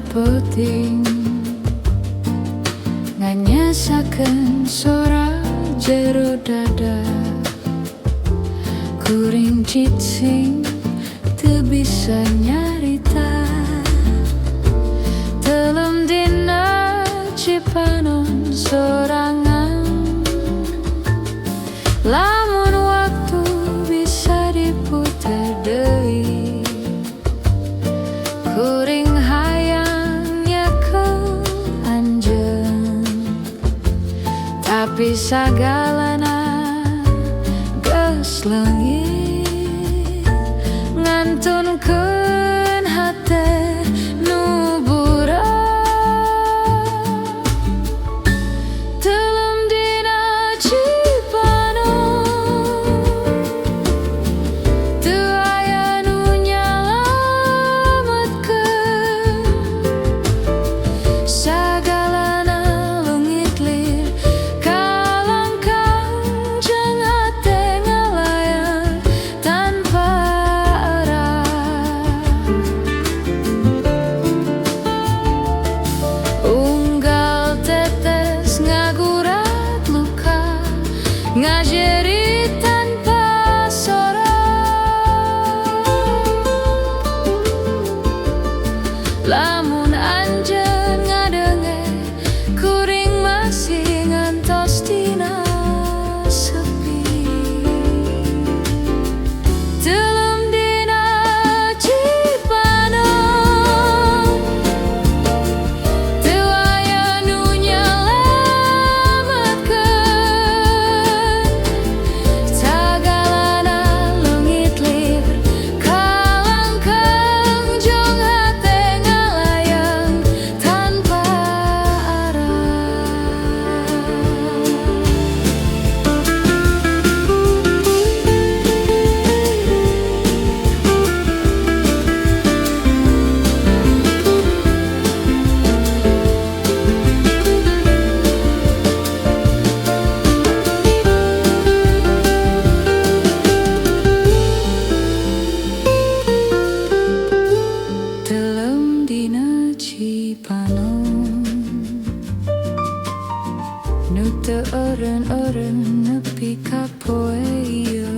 penting nganyasaken sora jero dada kuring cicing teu bisa nyarita telem dina cipanon sorangan lamun waktu bisa diputer deui kuring hayangnya ke anjeun tapi sagalana geus leungit ngantunkeun hate nu buram telem dina cipanon teu aya nu nyalametkeun sagalana leungit lir kalangkang jeung hate ngalayang tanpa arah unggal tetes ngagurat luka ngajerit tanpa sora lamun anjeun ngadenge kuring masih ngantos dina sepi telem dina cipanon teu aya nu nyalametkeun sagalana leungit lir kalangkang jeung hate ngalayang tanpa arah telem dina cipanon nu teu eureun-eureun nepi ka poe ieu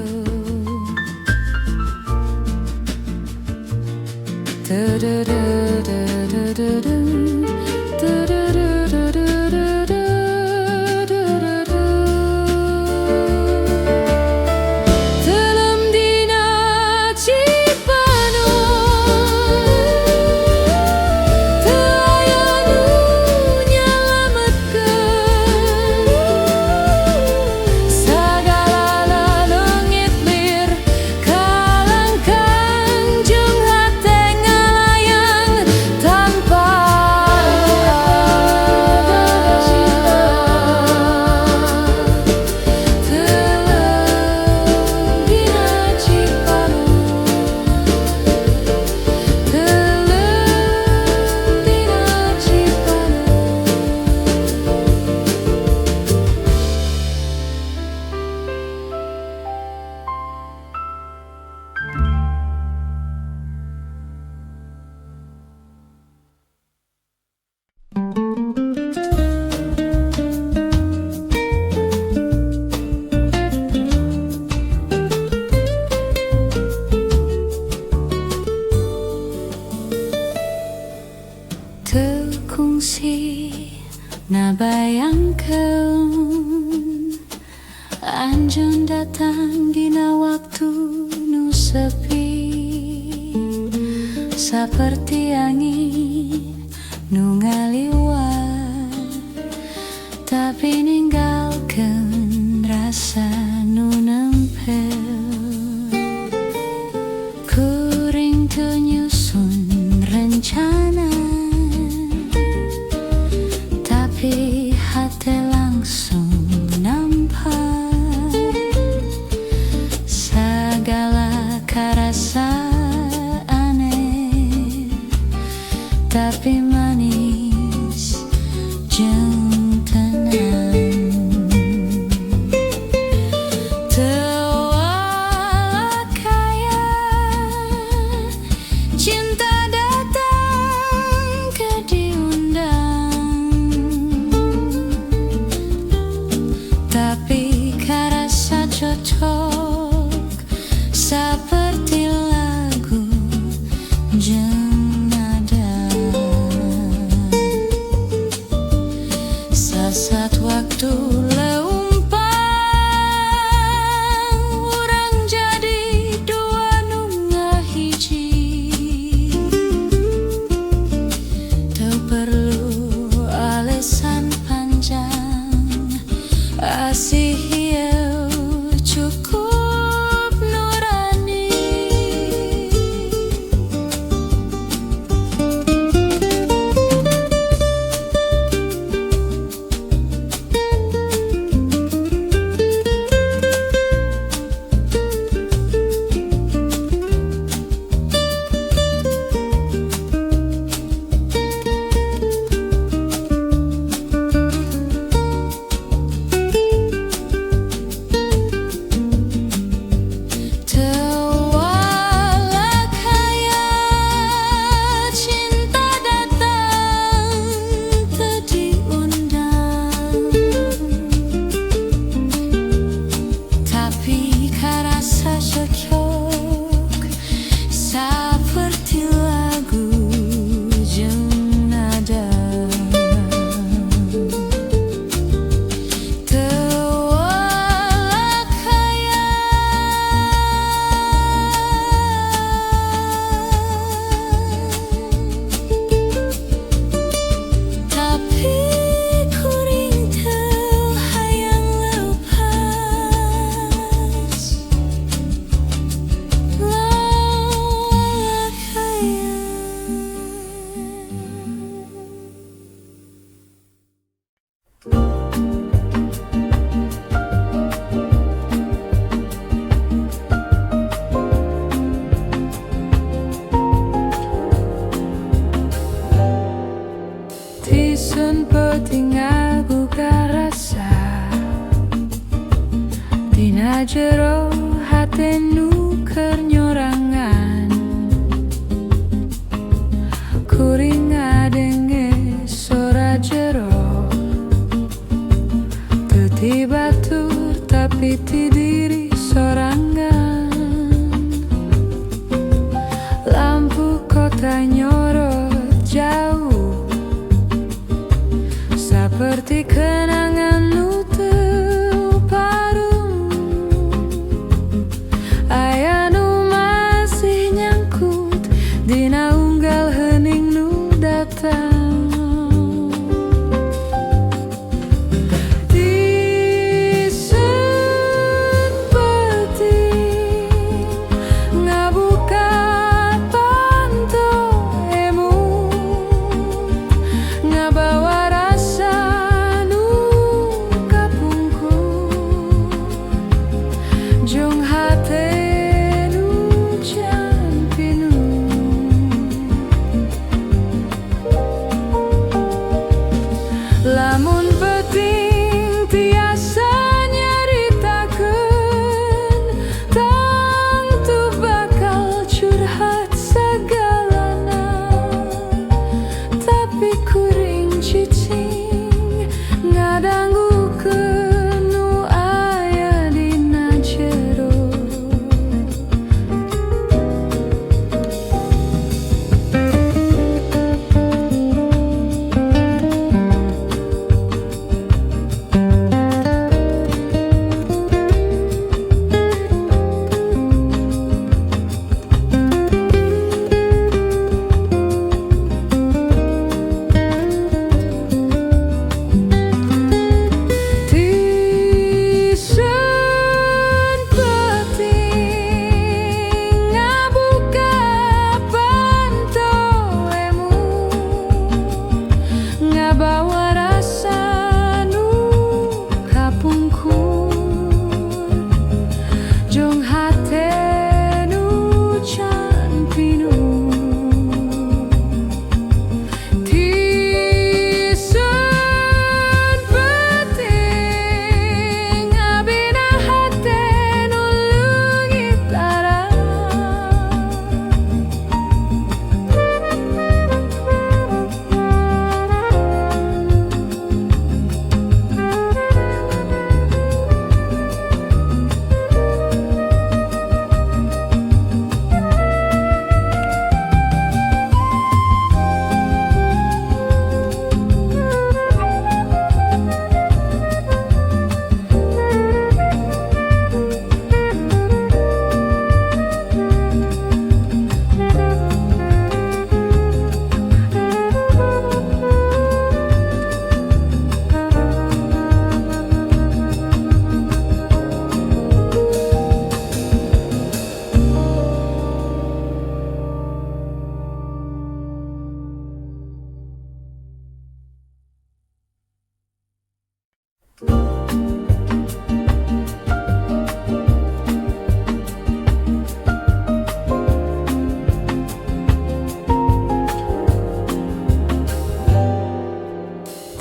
telem dina cipanon teu aya nu nyalametkeun sagalana leungit lir kalangkang jeung hate ngalayang tanpa telem dina cipanon telem dina teu kungsi nabayangkeun anjeun datang dina waktu nu sepi saperti angin nu ngaliwat tapi ninggalkeun rasa nu nempel kuring teu nyusun rencana tapi hate langsung nampak sagala karasa aneh tapi manis jeung tenang teu kaya cinta datang ke jero hatenu keur nyorangan kuring ngadenge sora jero teu ti batur tapi ti diri sorangan lampu kota nyorot jauh seperti kenangan nu teu parum aya nu masih nyangkut dina unggal heuning nu datang. Lamun penting tiasa nyaritakeun tangtu bakal curhat sagalana tapi kuring cicing ngadanggukeun nu aya dina jero.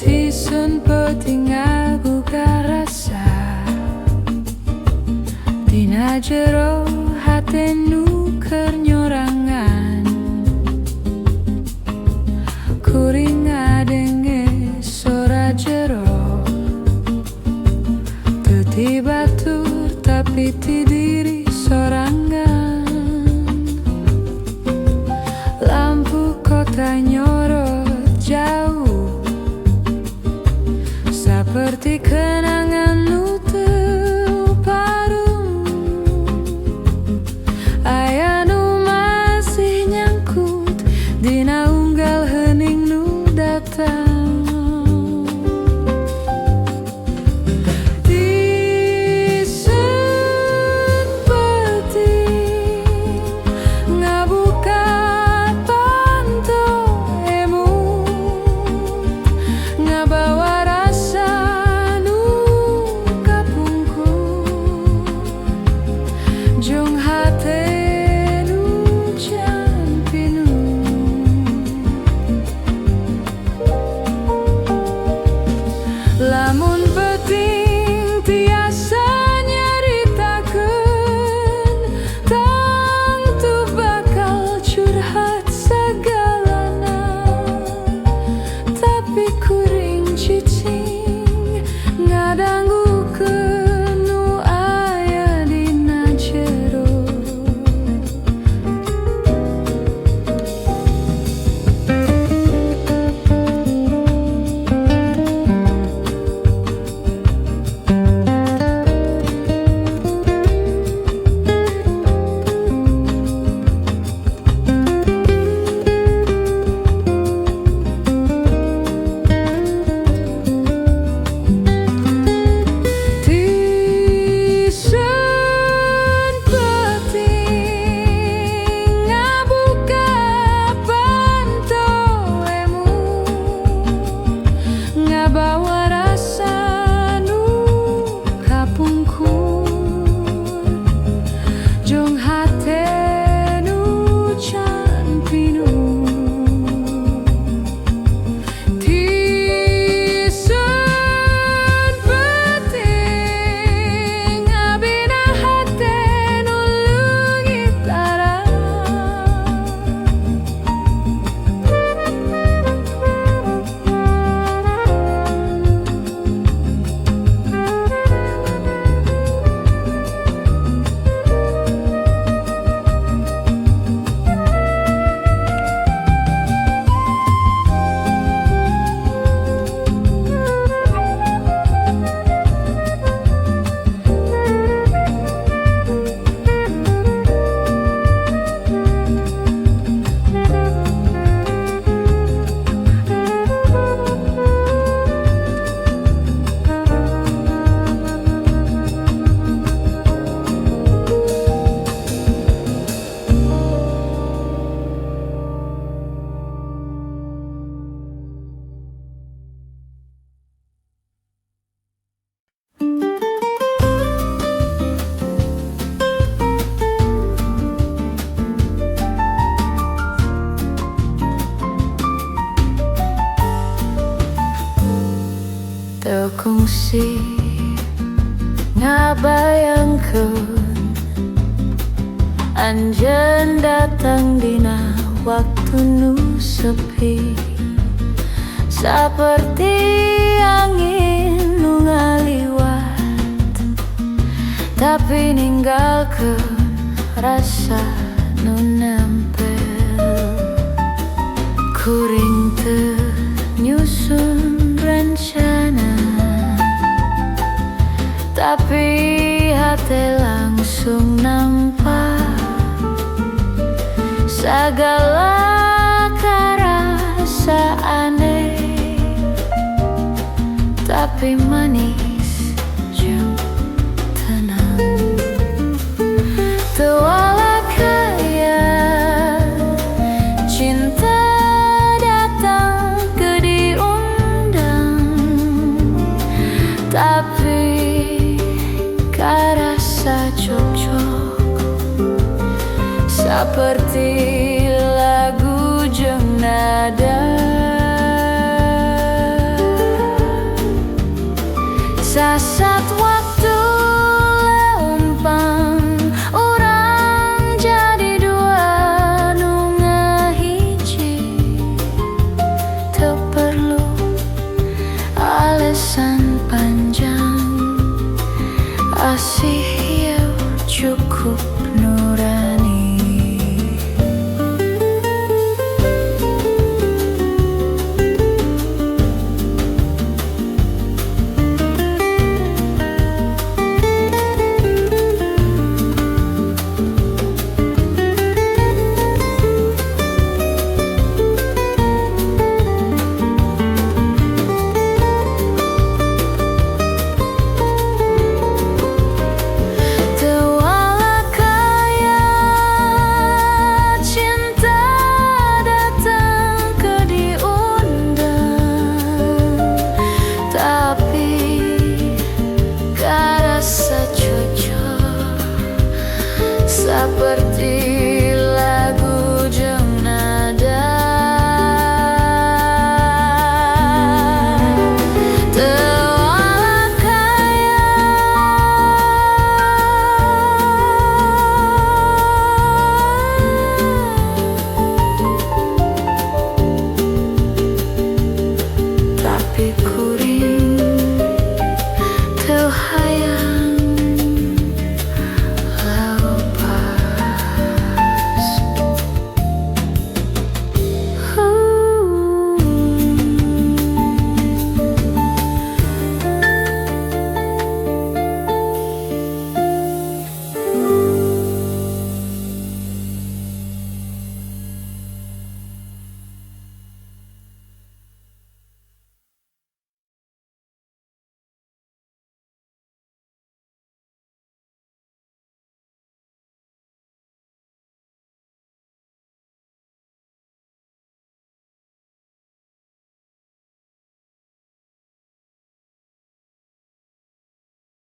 Tisen penting aku karasa dina jero hatenu keur nyorangan kuring ngadenge sora jero teu ti batur tapi ti diri sorangan lampu kota nyorot jauh seperti kenangan nu teu parum aya nu masih nyangkut dina unggal heuning nu datang. Ngabuka panto kongsi ngabayangkeun anjeun datang dina waktu nu sepi, saperti angin nu ngaliwat, tapi ninggalkeun rasa nu nempel. Kuring teu nyusun rencana, tapi hati langsung nampak segala karasa aneh, tapi manis